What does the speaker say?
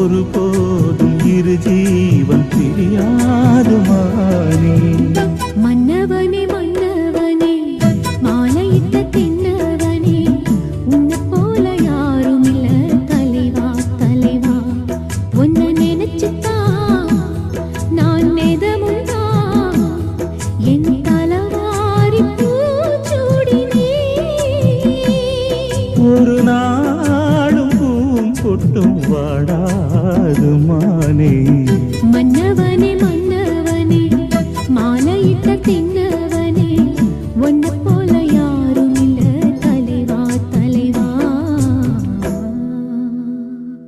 ஒரு போதும் இரு ஜீவன் பிரியாது மானே. மன்னவனே மன்னவனே மாலையிட்ட தின்னவனே உன்னை போல யாரும் இல்ல தலைவா தலைவா. உன்னை நினைச்சுதான் நான் நெதமுதான் என் தலவாரி பூச்சூடினே. ஒரு நாளும் பூம்பொட்டும் வாடாது மானே. மன்னவனே மன்னவனே மாலை